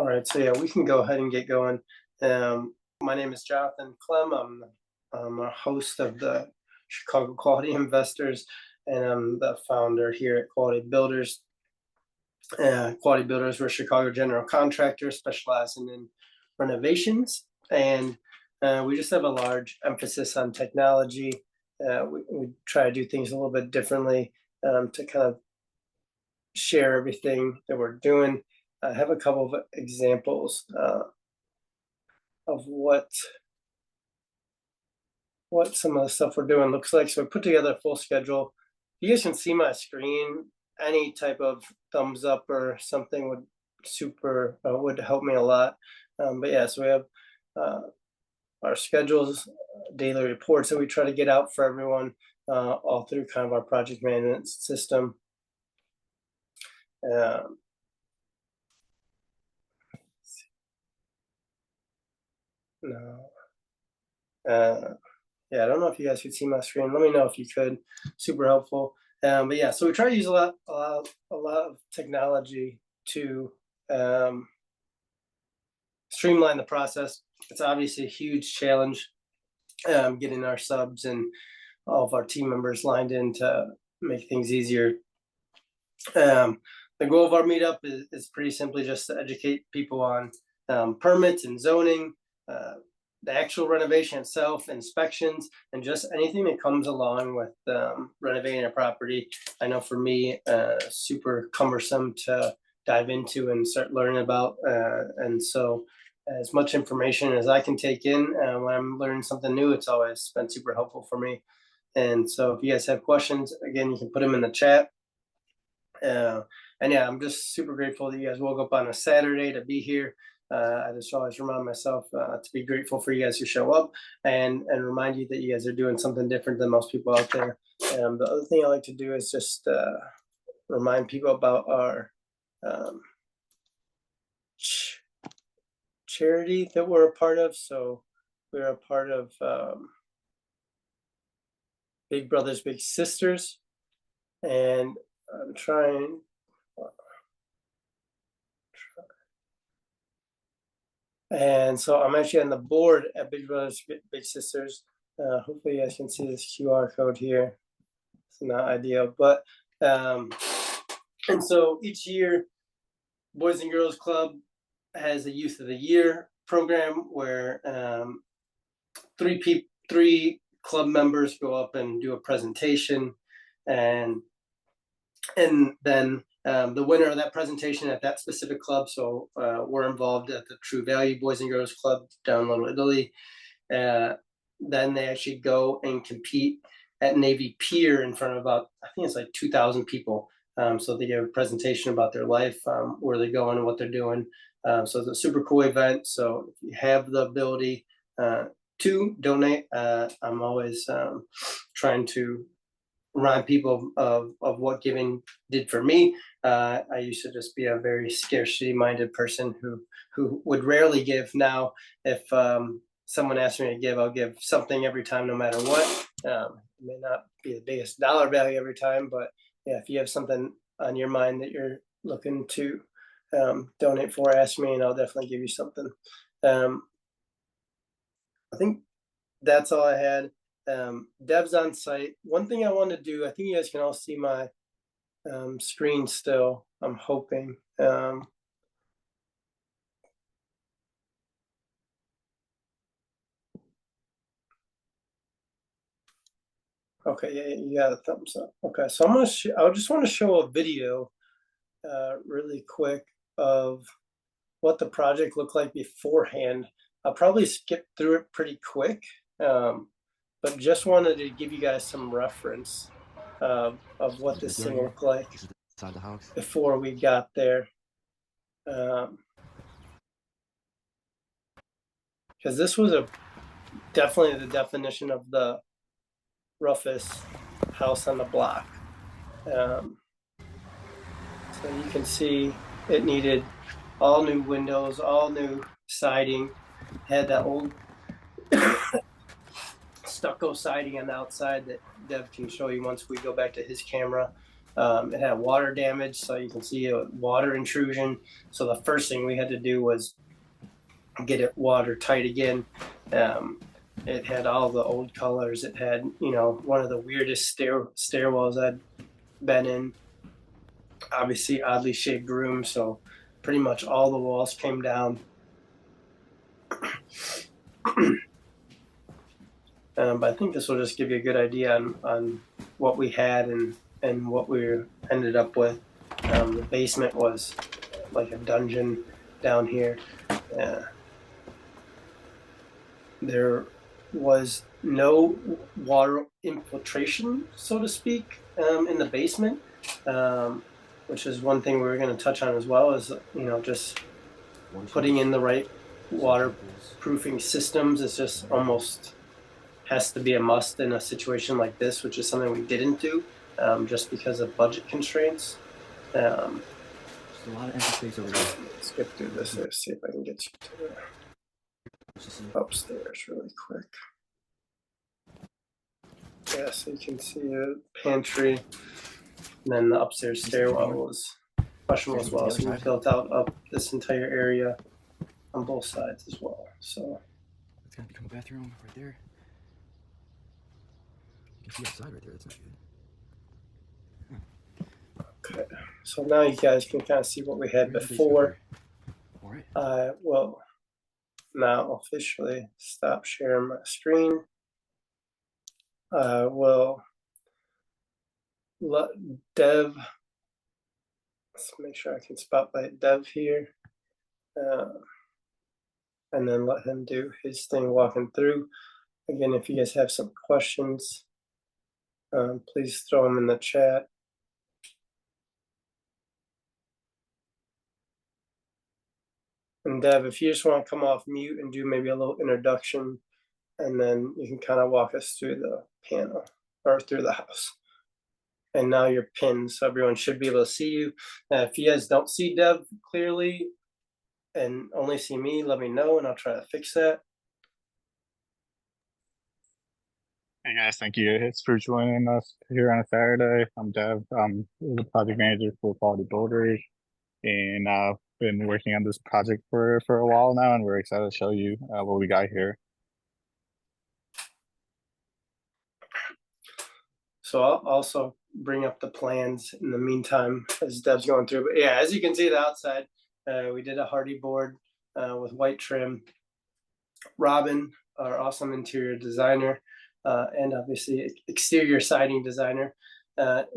All right, so yeah, we can go ahead and get going. My name is Jonathan Clem. I'm a host of the Chicago Quality Investors, and I'm the founder here at Quality Builders. Quality Builders, we're a Chicago general contractor specializing in renovations, and we just have a large emphasis on technology. We try to do things a little bit differently to kind of share everything that we're doing. I have a couple of examples of what some of the stuff we're doing looks like. So I put together a full schedule. You guys can see my screen. Any type of thumbs up or something would help me a lot. But yeah, so we have our schedules, daily reports that we try to get out for everyone all through kind of our project management system. No. Yeah, I don't know if you guys could see my screen. Let me know if you could. Super helpful. But yeah, so we try to use a lot of technology to streamline the process. It's obviously a huge challenge getting our subs and all of our team members lined in to make things easier. The goal of our meetup is pretty simply just to educate people on permits and zoning, the actual renovation itself, inspections, and just anything that comes along with renovating a property. I know for me, super cumbersome to dive into and start learning about. And so as much information as I can take in when I'm learning something new, it's always been super helpful for me. And so if you guys have questions, again, you can put them in the chat. And yeah, I'm just super grateful that you guys woke up on a Saturday to be here. I just always remind myself to be grateful for you guys who show up and remind you that you guys are doing something different than most people out there. The other thing I like to do is just remind people about our charity that we're a part of. So we're a part of Big Brothers Big Sisters, and I'm trying. And so I'm actually on the board at Big Brothers Big Sisters. Hopefully you guys can see this QR code here. It's not ideal, but and so each year, Boys and Girls Club has a Youth of the Year program where three club members go up and do a presentation, and then the winner of that presentation at that specific club. So we're involved at the True Value Boys and Girls Club down in Little Italy. Then they actually go and compete at Navy Pier in front of about, I think it's like 2,000 people. So they give a presentation about their life, where they're going and what they're doing. So it's a super cool event. So if you have the ability to donate, I'm always trying to remind people of what giving did for me. I used to just be a very scarcity-minded person who would rarely give. Now, if someone asks me to give, I'll give something every time, no matter what. It may not be the biggest dollar value every time, but yeah, if you have something on your mind that you're looking to donate for, ask me, and I'll definitely give you something. I think that's all I had. Devs on site. One thing I want to do, I think you guys can all see my screen still, I'm hoping. Okay, yeah, you got a thumbs up. Okay, so I just want to show a video really quick of what the project looked like beforehand. I'll probably skip through it pretty quick, but just wanted to give you guys some reference of what this thing looked like inside the house before we got there. Because this was definitely the definition of the roughest house on the block. So you can see it needed all new windows, all new siding, had that old stucco siding on the outside that Dev can show you once we go back to his camera. It had water damage, so you can see water intrusion. So the first thing we had to do was get it watertight again. It had all the old colors. It had, one of the weirdest stairwells I'd been in. Obviously, oddly shaped room, so pretty much all the walls came down. But I think this will just give you a good idea on what we had and what we ended up with. The basement was like a dungeon down here. There was no water infiltration, so to speak, in the basement, which is one thing we were going to touch on as well, is just putting in the right waterproofing systems is just almost has to be a must in a situation like this, which is something we didn't do just because of budget constraints. There's a lot of empty space over there. Skip through this and see if I can get you to the upstairs really quick. Yeah, so you can see a pantry, and then the upstairs stairwell was questionable as well. So we built out up this entire area on both sides as well. So it's gonna become a bathroom right there. You can see outside right there. That's not good. Okay, so now you guys can kind of see what we had before. All right. I will now officially stop sharing my screen. I will let Dev, let's make sure I can spotlight Dev here, and then let him do his thing walking through. Again, if you guys have some questions, please throw them in the chat. And Dev, if you just want to come off mute and do maybe a little introduction, and then you can kind of walk us through the panel or through the house. And now you're pinned, so everyone should be able to see you. If you guys don't see Dev clearly and only see me, let me know and I'll try to fix that. Hey guys, thank you for joining us here on a Saturday. I'm Dev. I'm the project manager for Quality Builders, and I've been working on this project for a while now, and we're excited to show you what we got here. So I'll also bring up the plans in the meantime as Dev's going through. But yeah, as you can see the outside, we did a Hardieboard with white trim. Robin, our awesome interior designer, and obviously exterior siding designer,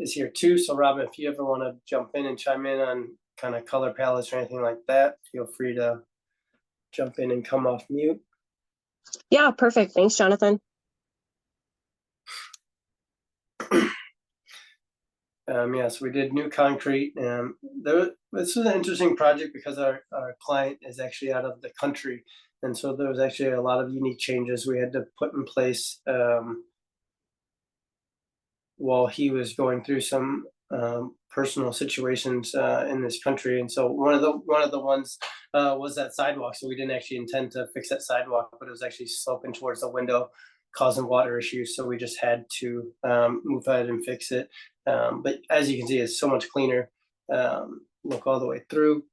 is here too. So Robin, if you ever want to jump in and chime in on kind of color palettes or anything like that, feel free to jump in and come off mute. Yeah, perfect. Thanks, Jonathan. Yeah, so we did new concrete. This was an interesting project because our client is actually out of the country. And so there was actually a lot of unique changes we had to put in place while he was going through some personal situations in this country. And so one of the ones was that sidewalk. So we didn't actually intend to fix that sidewalk, but it was actually sloping towards the window, causing water issues. So we just had to move ahead and fix it. But as you can see, it's so much cleaner. Look all the way through.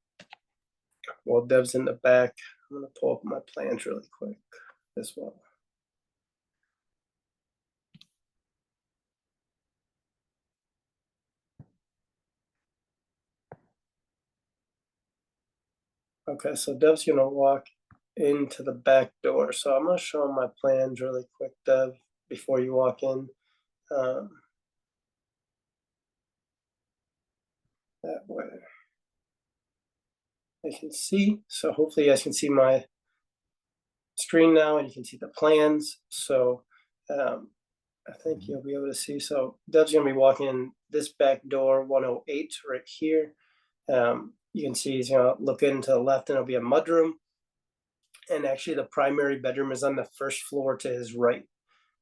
While Dev's in the back, I'm going to pull up my plans really quick as well. Okay, so Dev's going to walk into the back door. So I'm going to show him my plans really quick, Dev, before you walk in. That way I can see. So hopefully you guys can see my screen now and you can see the plans. So I think you'll be able to see. So Dev's going to be walking in this back door, 108 right here. You can see he's going to look into the left and it'll be a mudroom. And actually the primary bedroom is on the first floor to his right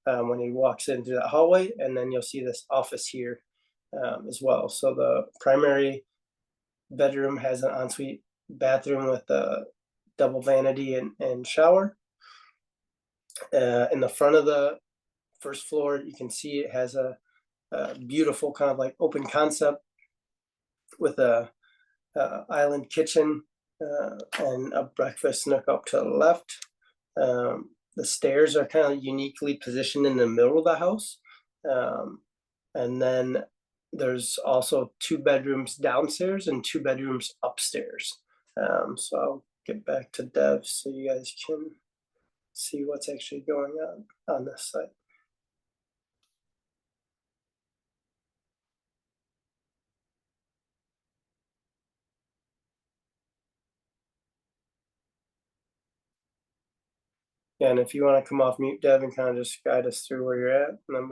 when he walks into that hallway. And then you'll see this office here as well. So the primary bedroom has an ensuite bathroom with a double vanity and shower. In the front of the first floor, you can see it has a beautiful kind of like open concept with a island kitchen and a breakfast nook up to the left. The stairs are kind of uniquely positioned in the middle of the house. And then there's also 2 bedrooms downstairs and 2 bedrooms upstairs. So I'll get back to Dev so you guys can see what's actually going on this site. Yeah, and if you want to come off mute, Dev, and kind of just guide us through where you're at, and then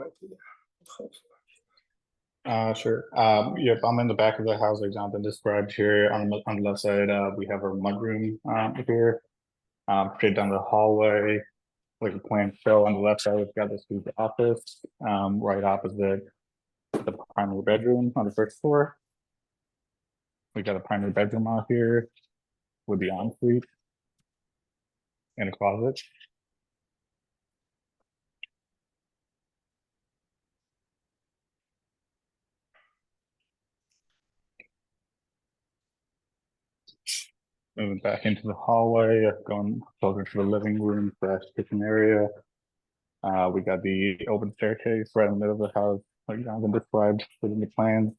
Sure. Yep, I'm in the back of the house like Jonathan described here. On the left side, we have our mudroom here. Straight down the hallway, like the plan show on the left side, we've got this huge office. Right opposite the primary bedroom on the first floor. We got a primary bedroom out here with the ensuite and a closet. Moving back into the hallway, going closer to the living room / kitchen area. We got the open staircase right in the middle of the house, like Jonathan described within the plan.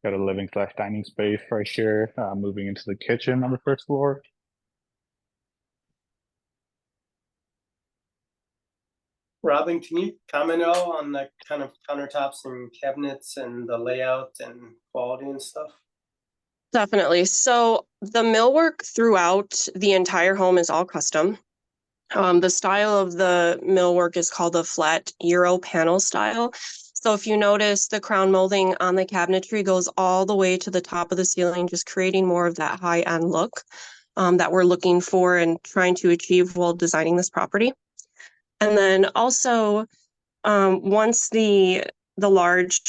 Got a living / dining space right here, moving into the kitchen on the first floor. Robin, can you comment at all on the kind of countertops and cabinets and the layout and quality and stuff? Definitely. So the millwork throughout the entire home is all custom. The style of the millwork is called a flat Euro panel style. So if you notice, the crown molding on the cabinetry goes all the way to the top of the ceiling, just creating more of that high-end look that we're looking for and trying to achieve while designing this property. And then also, once the large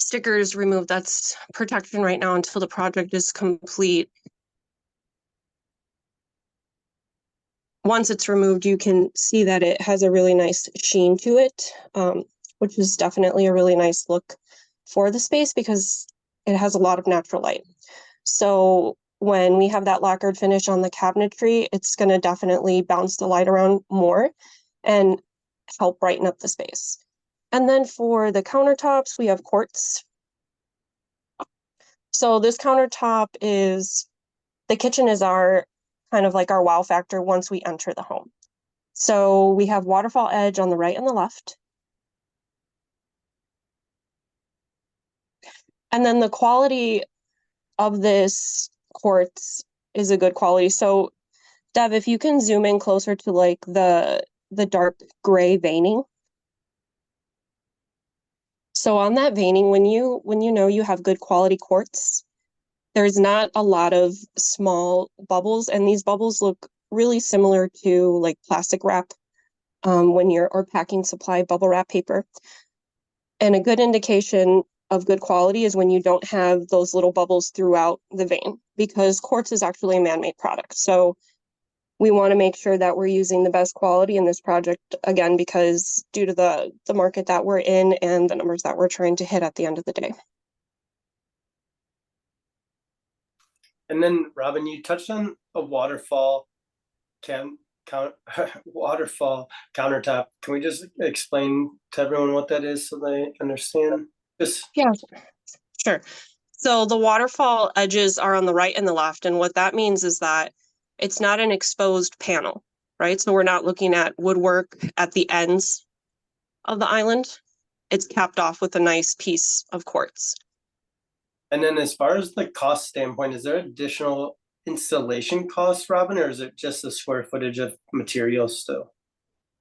sticker is removed, that's protection right now until the project is complete. Once it's removed, you can see that it has a really nice sheen to it, which is definitely a really nice look for the space because it has a lot of natural light. So when we have that lacquered finish on the cabinetry, it's going to definitely bounce the light around more and help brighten up the space. And then for the countertops, we have quartz. So this countertop is, the kitchen is our kind of like our wow factor once we enter the home. So we have waterfall edge on the right and the left. And then the quality of this quartz is a good quality. So Dev, if you can zoom in closer to like the dark gray veining. So on that veining, when you know you have good quality quartz, there's not a lot of small bubbles, and these bubbles look really similar to like plastic wrap when you're or packing supply bubble wrap paper. And a good indication of good quality is when you don't have those little bubbles throughout the vein, because quartz is actually a man-made product. So we want to make sure that we're using the best quality in this project, again, because due to the market that we're in and the numbers that we're trying to hit at the end of the day. And then, Robin, you touched on a waterfall waterfall countertop. Can we just explain to everyone what that is so they understand? Yeah, sure. So the waterfall edges are on the right and the left, and what that means is that it's not an exposed panel, right? So we're not looking at woodwork at the ends of the island. It's capped off with a nice piece of quartz. And then as far as the cost standpoint, is there additional installation costs, Robin, or is it just the square footage of materials still?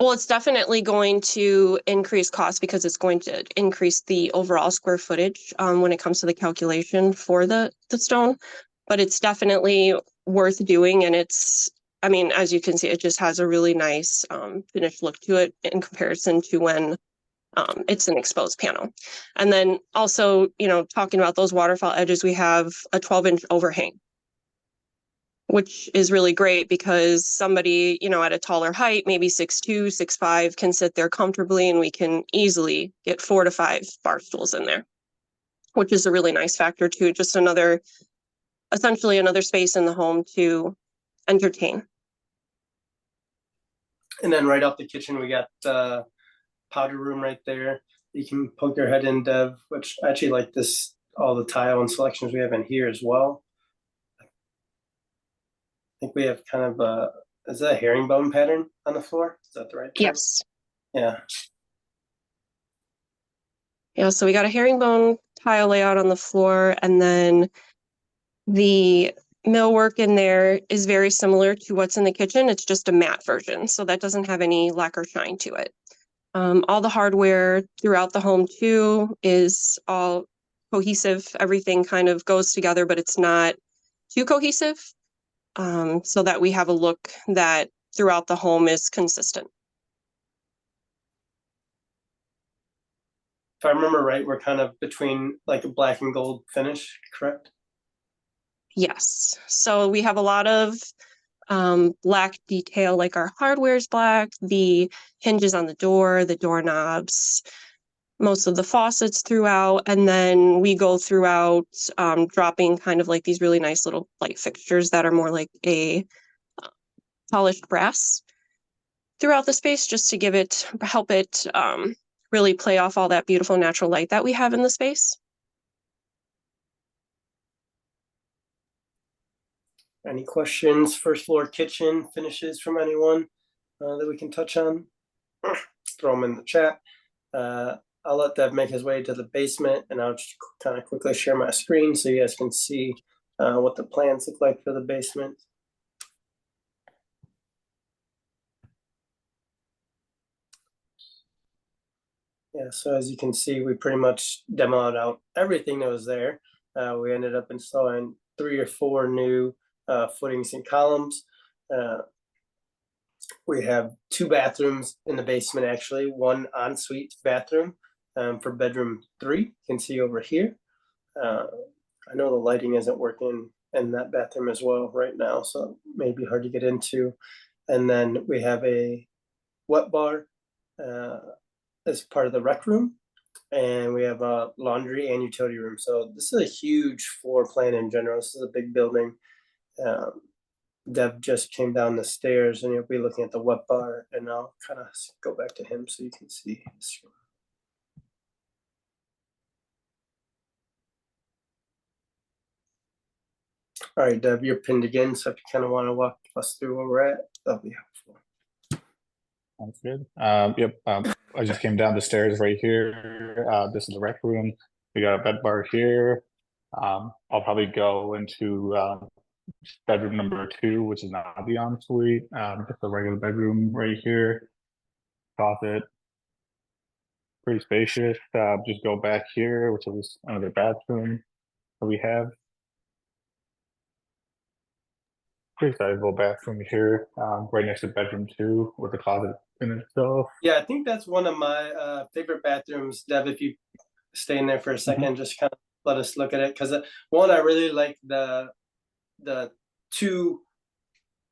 Well, it's definitely going to increase cost because it's going to increase the overall square footage when it comes to the calculation for the stone. But it's definitely worth doing, and it's, I mean, as you can see, it just has a really nice finished look to it in comparison to when it's an exposed panel. And then also, you know, talking about those waterfall edges, we have a 12-inch overhang. which is really great because somebody, you know, at a taller height, maybe 6'2", 6'5", can sit there comfortably, and we can easily get 4 to 5 bar stools in there, which is a really nice factor too. Just essentially another space in the home to entertain. And then right off the kitchen, we got the powder room right there. You can poke your head in, Dev, which I actually like this, all the tile and selections we have in here as well. I think we have kind of is that a herringbone pattern on the floor? Is that the right term? Yes. Yeah. Yeah, so we got a herringbone tile layout on the floor, and then the millwork in there is very similar to what's in the kitchen. It's just a matte version, so that doesn't have any lacquer shine to it. All the hardware throughout the home too is all cohesive. Everything kind of goes together, but it's not too cohesive, so that we have a look that throughout the home is consistent. If I remember right, we're kind of between like a black and gold finish, correct? Yes. So we have a lot of black detail, like our hardware is black, the hinges on the door, the doorknobs, most of the faucets throughout. And then we go throughout dropping kind of like these really nice little light fixtures that are more like a polished brass throughout the space, just to help it really play off all that beautiful natural light that we have in the space. Any questions? First floor kitchen finishes from anyone that we can touch on? Throw them in the chat. I'll let Dev make his way to the basement, and I'll just kind of quickly share my screen so you guys can see what the plans look like for the basement. Yeah, so as you can see, we pretty much demoed out everything that was there. We ended up installing 3 or 4 new footings and columns. We have 2 bathrooms in the basement, actually, 1 ensuite bathroom for bedroom 3. You can see over here. I know the lighting isn't working in that bathroom as well right now, so it may be hard to get into. And then we have a wet bar as part of the rec room, and we have a laundry and utility room. So this is a huge floor plan in general. This is a big building. Dev just came down the stairs, and you'll be looking at the wet bar, and I'll kind of go back to him so you can see his room. All right, Dev, you're pinned again, so if you kind of want to walk us through where we're at, that'll be helpful. Sounds good. Yep. I just came down the stairs right here. This is the rec room. We got a bed bar here. I'll probably go into bedroom number 2, which is not the ensuite. Just a regular bedroom right here. Closet. Pretty spacious. Just go back here, which is another bathroom that we have. Pretty sizable bathroom here, right next to bedroom 2 with the closet in itself. Yeah, I think that's one of my favorite bathrooms, Dev. If you stay in there for a second, just kind of let us look at it, because one, I really like the 2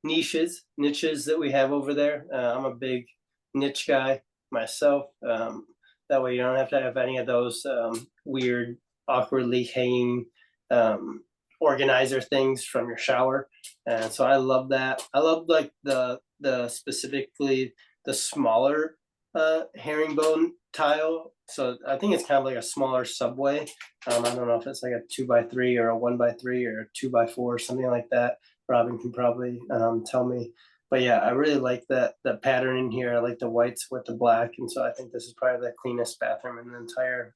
niches that we have over there. I'm a big niche guy myself. That way you don't have to have any of those weird, awkwardly hanging organizer things from your shower. And so I love that. I love like the specifically the smaller herringbone tile. So I think it's kind of like a smaller subway. I don't know if it's like a 2x3 or a 1x3 or a 2x4 or something like that. Robin can probably tell me. But yeah, I really like the pattern in here. I like the whites with the black, and so I think this is probably the cleanest bathroom in the entire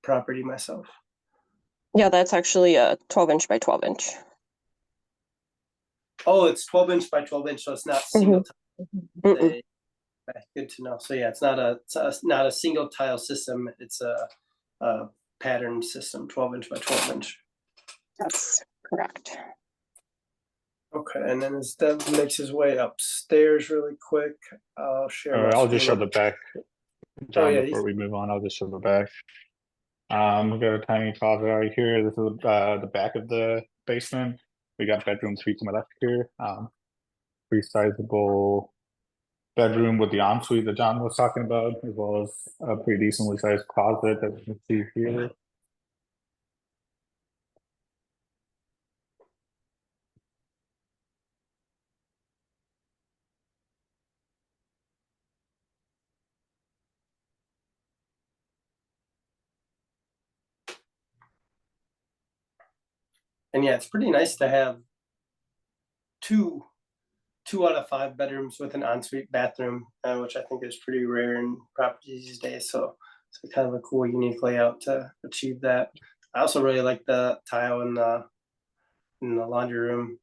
property myself. Yeah, that's actually a 12-inch by 12-inch. Oh, it's 12-inch by 12-inch, so it's not single tile. Okay, good to know. So yeah, it's not a single tile system. It's a pattern system, 12-inch by 12-inch. That's correct. Okay, and then as Dev makes his way upstairs really quick, I'll share. I'll just show the back. John, yeah, before we move on, I'll just show the back. We got a tiny closet right here. This is the back of the basement. We got bedroom suite to my left here. Pretty sizable bedroom with the ensuite that John was talking about, as well as a pretty decently sized closet that we can see here. And yeah, it's pretty nice to have two out of 5 bedrooms with an ensuite bathroom, which I think is pretty rare in properties these days. So it's kind of a cool, unique layout to achieve that. I also really like the tile in the laundry room.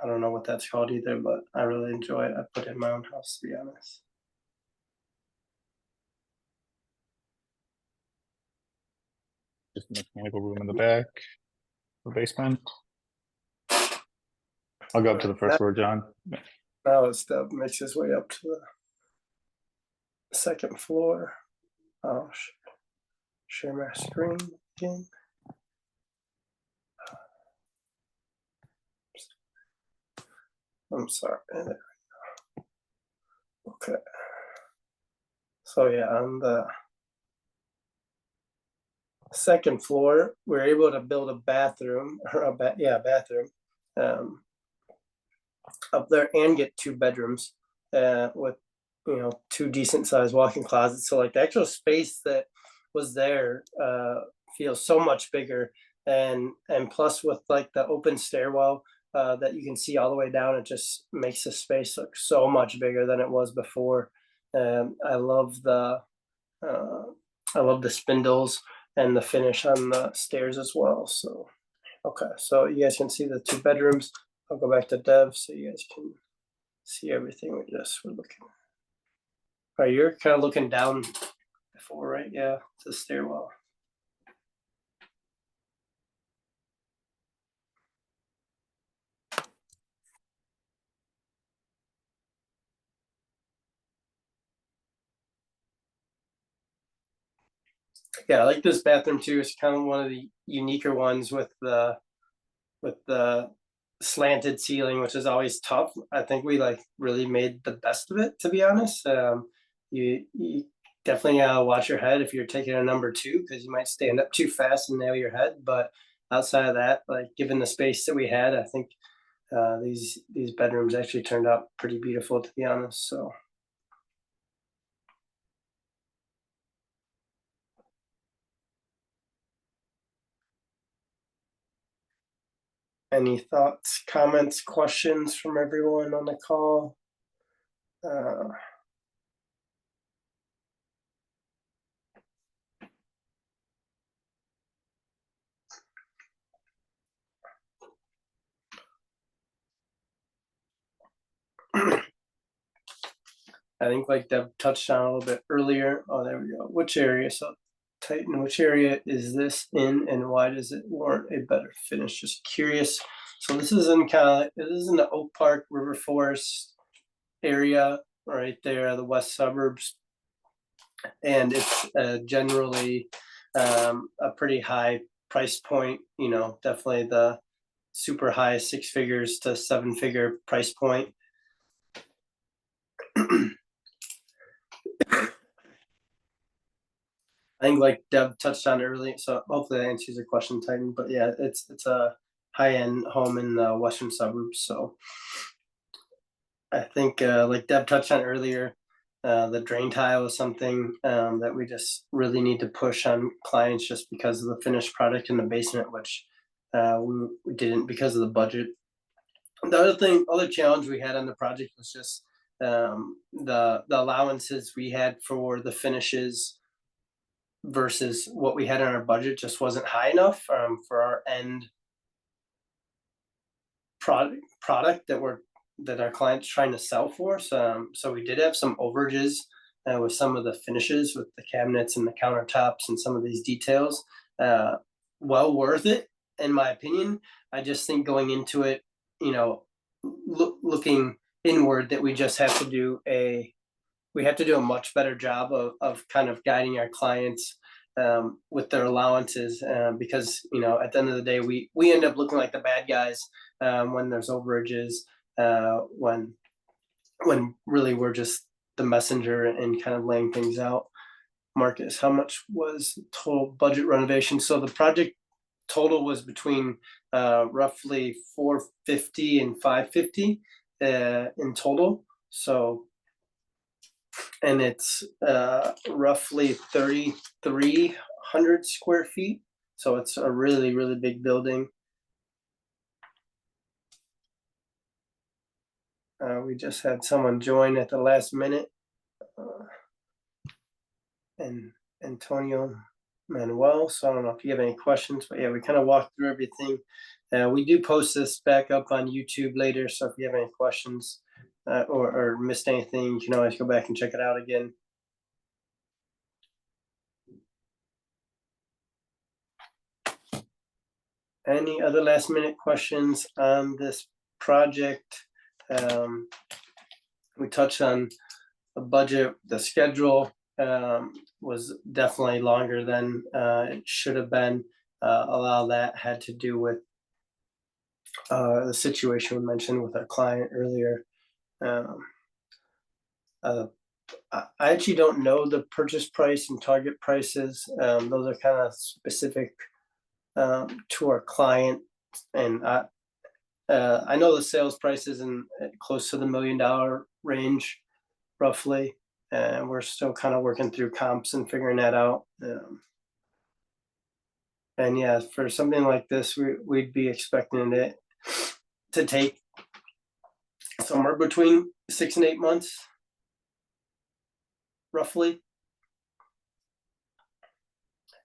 I don't know what that's called either, but I really enjoy it. I put it in my own house, to be honest. Just a mechanical room in the back, the basement. I'll go up to the first floor, John. Now it's makes his way up to the second floor. I'll share my screen again. I'm sorry. Okay. So yeah, on the second floor, we're able to build a bathroom or bathroom up there and get 2 bedrooms with 2 decent sized walk-in closets. So like the actual space that was there feels so much bigger, and plus with like the open stairwell that you can see all the way down, it just makes the space look so much bigger than it was before. I love the spindles and the finish on the stairs as well. So okay, so you guys can see the 2 bedrooms. I'll go back to Dev so you guys can see everything we're looking at. All right, you're kind of looking down before, right? Yeah, to the stairwell. Yeah, I like this bathroom too. It's kind of one of the uniquer ones with the slanted ceiling, which is always tough. I think we like really made the best of it, to be honest. You definitely watch your head if you're taking a number 2, because you might stand up too fast and nail your head. But outside of that, like given the space that we had, I think these bedrooms actually turned out pretty beautiful, to be honest. So. Any thoughts, comments, questions from everyone on the call? I think like Deb touched on a little bit earlier. Oh, there we go. Which area? So Titan, which area is this in, and why does it warrant a better finish? Just curious. So this is in the Oak Park River Forest area right there, the west suburbs, and it's generally a pretty high price point. Definitely the super high 6 figures to 7 figure price point. I think like Deb touched on earlier, so hopefully that answers your question, Titan. But yeah, it's a high-end home in the western suburbs. So I think like Deb touched on earlier, the drain tile is something that we just really need to push on clients just because of the finished product in the basement, which we didn't because of the budget. The other challenge we had on the project was just the allowances we had for the finishes versus what we had in our budget just wasn't high enough for our end product that our clients trying to sell for. So we did have some overages with some of the finishes with the cabinets and the countertops and some of these details. Well worth it, in my opinion. I just think going into it, looking inward, that we just have to do a much better job of kind of guiding our clients with their allowances, because at the end of the day, we end up looking like the bad guys when there's overages, when really we're just the messenger and kind of laying things out. Marcus, how much was total budget renovation? So the project total was between roughly 450 and 550 in total. So, and it's roughly 3,300 square feet. So it's a really, really big building. We just had someone join at the last minute, and Antonio Manuel. So I don't know if you have any questions, but yeah, we kind of walked through everything. We do post this back up on YouTube later, so if you have any questions or missed anything, you can always go back and check it out again. Any other last minute questions on this project? We touched on the budget. The schedule was definitely longer than it should have been. A lot of that had to do with the situation we mentioned with our client earlier. I actually don't know the purchase price and target prices. Those are kind of specific to our client, and I know the sales price is in close to the $1 million range, roughly, and we're still kind of working through comps and figuring that out. And yeah, for something like this, we'd be expecting it to take somewhere between 6 and 8 months, roughly.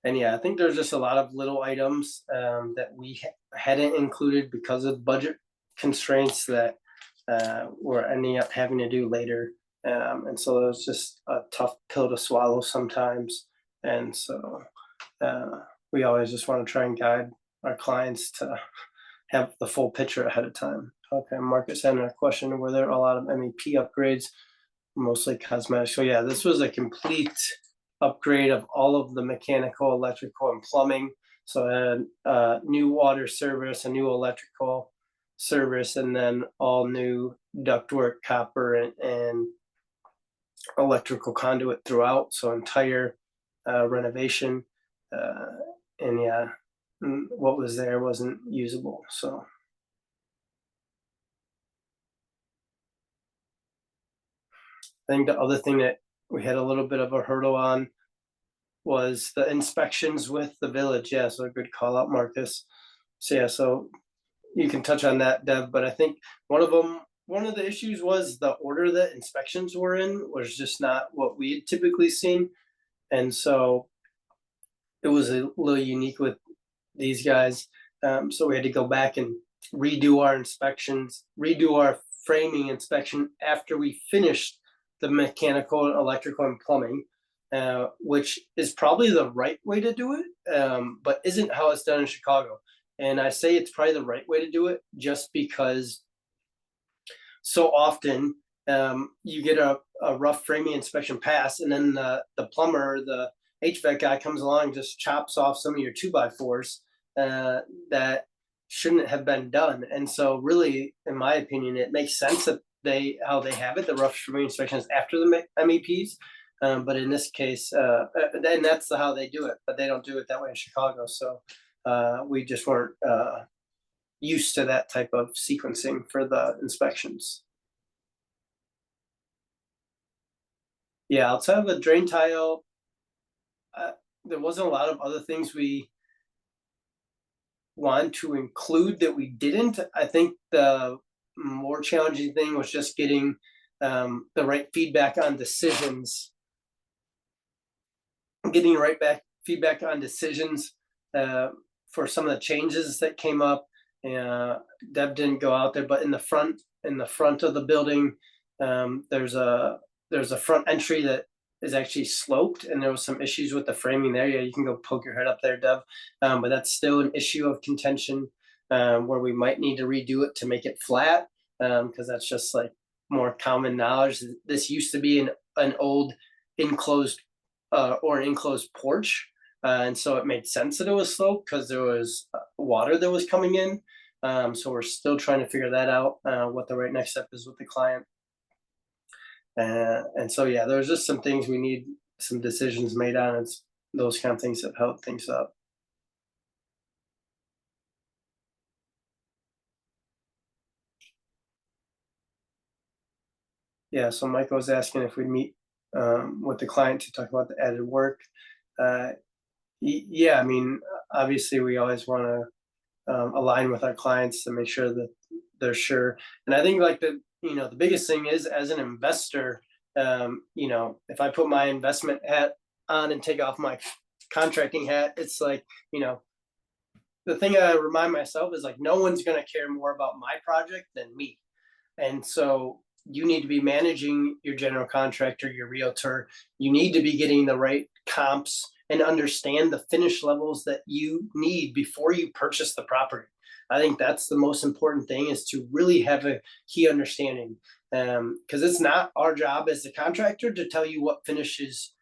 And yeah, I think there's just a lot of little items that we hadn't included because of budget constraints that we're ending up having to do later. And so it was just a tough pill to swallow sometimes. And so we always just want to try and guide our clients to have the full picture ahead of time. Okay, Marcus had a question: were there a lot of MEP upgrades, mostly cosmetic? So yeah, this was a complete upgrade of all of the mechanical, electrical, and plumbing. So a new water service, a new electrical service, and then all new ductwork, copper, and electrical conduit throughout. So entire renovation. And yeah, what was there wasn't usable. So I think the other thing that we had a little bit of a hurdle on was the inspections with the village. Yeah, so a good call out, Marcus. So yeah, so you can touch on that, Dev, but I think one of the issues was the order that inspections were in was just not what we had typically seen. And so it was a little unique with these guys. So we had to go back and redo our inspections, redo our framing inspection after we finished the mechanical, electrical, and plumbing, which is probably the right way to do it, but isn't how it's done in Chicago. And I say it's probably the right way to do it just because so often you get a rough framing inspection pass, and then the plumber, the HVAC guy comes along and just chops off some of your 2x4s that shouldn't have been done. And so really, in my opinion, it makes sense that how they have it, the rough framing inspections after the MEPs. But in this case, and that's how they do it, but they don't do it that way in Chicago. So we just weren't used to that type of sequencing for the inspections. Yeah, outside of the drain tile, there wasn't a lot of other things we wanted to include that we didn't. I think the more challenging thing was just getting the right feedback on decisions. Feedback on decisions for some of the changes that came up. Deb didn't go out there, but in the front of the building, there's a front entry that is actually sloped, and there was some issues with the framing there. Yeah, you can go poke your head up there, Deb. But that's still an issue of contention where we might need to redo it to make it flat, because that's just like more common knowledge. This used to be an old enclosed porch, And so it made sense that it was slow because there was water that was coming in. So we're still trying to figure that out, what the right next step is with the client. And so, yeah, there's just some things we need some decisions made on. It's those kind of things that held things up. Yeah, so Michael was asking if we'd meet with the client to talk about the added work. Yeah, I mean, obviously we always want to align with our clients to make sure that they're sure. And I think like the biggest thing is as an investor, if I put my investment hat on and take off my contracting hat, it's like, the thing I remind myself is like, no one's going to care more about my project than me. And so you need to be managing your general contractor, your realtor. You need to be getting the right comps and understand the finish levels that you need before you purchase the property. I think that's the most important thing, is to really have a key understanding, because it's not our job as the contractor to tell you what finishes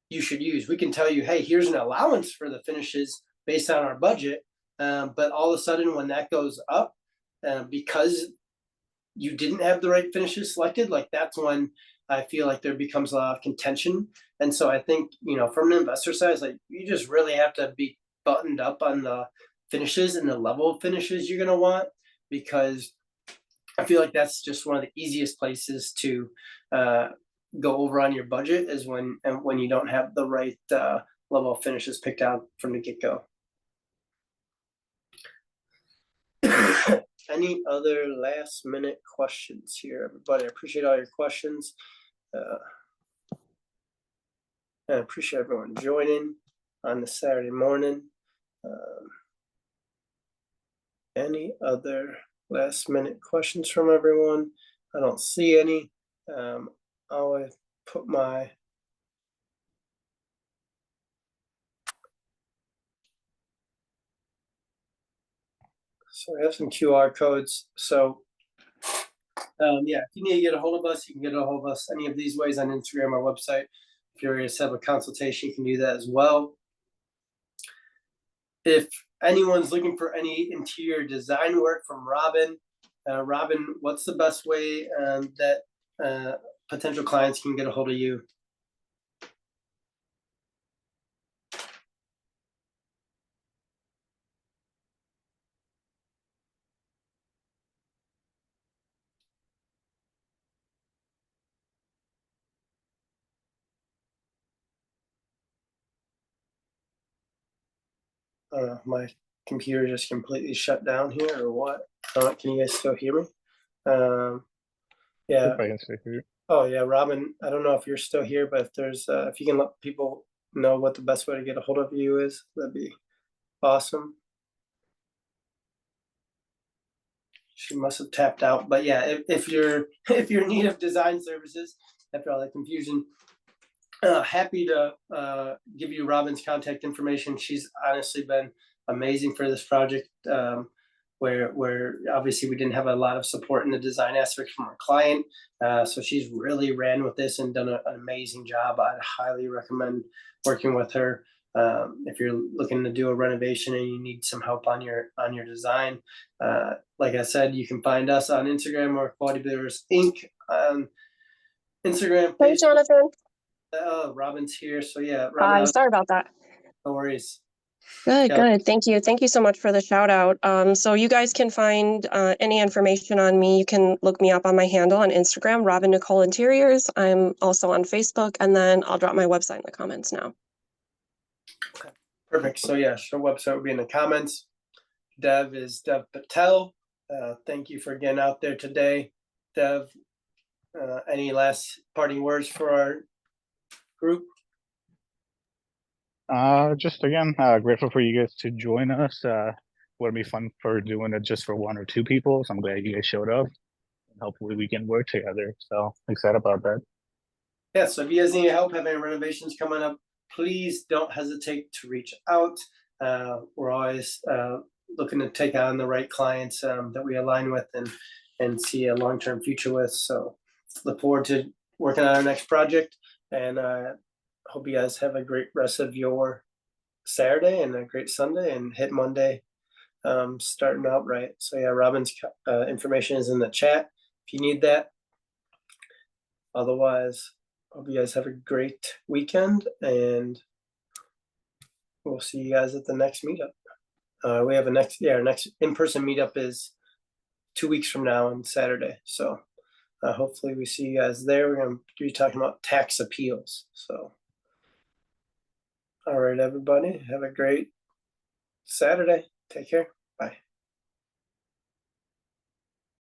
you should use. We can tell you, hey, here's an allowance for the finishes based on our budget, but all of a sudden when that goes up, because you didn't have the right finishes selected, like that's when I feel like there becomes a lot of contention. And so I think, from an investor side, like you just really have to be buttoned up on the finishes and the level of finishes you're going to want, because I feel like that's just one of the easiest places to go over on your budget, is when you don't have the right level of finishes picked out from the get-go. Any other last minute questions here, everybody? I appreciate all your questions. I appreciate everyone joining on the Saturday morning. Any other last minute questions from everyone? I don't see any. I'll put my So I have some QR codes. So yeah, if you need to get a hold of us, you can get a hold of us any of these ways on Instagram or website. If you're ready to set up a consultation, you can do that as well. If anyone's looking for any interior design work from Robin, what's the best way that potential clients can get a hold of you? My computer just completely shut down here, or what? Can you guys still hear me? Yeah. I can still hear you. Oh yeah, Robin, I don't know if you're still here, but if there's if you can let people know what the best way to get a hold of you is, that'd be awesome. She must have tapped out, but yeah, if you're in need of design services after all that confusion, happy to give you Robin's contact information. She's honestly been amazing for this project, where obviously we didn't have a lot of support in the design aspect from our client. So she's really ran with this and done an amazing job. I'd highly recommend working with her. If you're looking to do a renovation and you need some help on your design, like I said, you can find us on Instagram or Quality Builders Inc. on Instagram. Hey, Jonathan. Robin's here, so yeah. Hi, Robin, sorry about that. no worries. Good, Yeah. good. Thank you. Thank you so much for the shout out. So you guys can find any information on me. You can look me up on my handle on Instagram, Robin Nicole Interiors. I'm also on Facebook, and then I'll drop my website in the comments now. Okay, perfect. So yeah, her website will be in the comments. Dev is Dev Patel. Thank you for getting out there today, Dev. Any last parting words for our group? Just again, grateful for you guys to join us. Would be fun for doing it just for one or two people. So I'm glad you guys showed up. And hopefully we can work together. So excited about that. Yeah, so if you guys need help having renovations coming up, please don't hesitate to reach out. We're always looking to take on the right clients that we align with and see a long-term future with. So look forward to working on our next project, and hope you guys have a great rest of your Saturday and a great Sunday, and hit Monday starting out right. So yeah, Robin's information is in the chat if you need that. Otherwise, hope you guys have a great weekend, and we'll see you guys at the next meetup. We have our next in-person meetup is 2 weeks from now on Saturday. So hopefully we see you guys there. We're going to be talking about tax appeals. So, all right, everybody, have a great Saturday. Take care. Bye.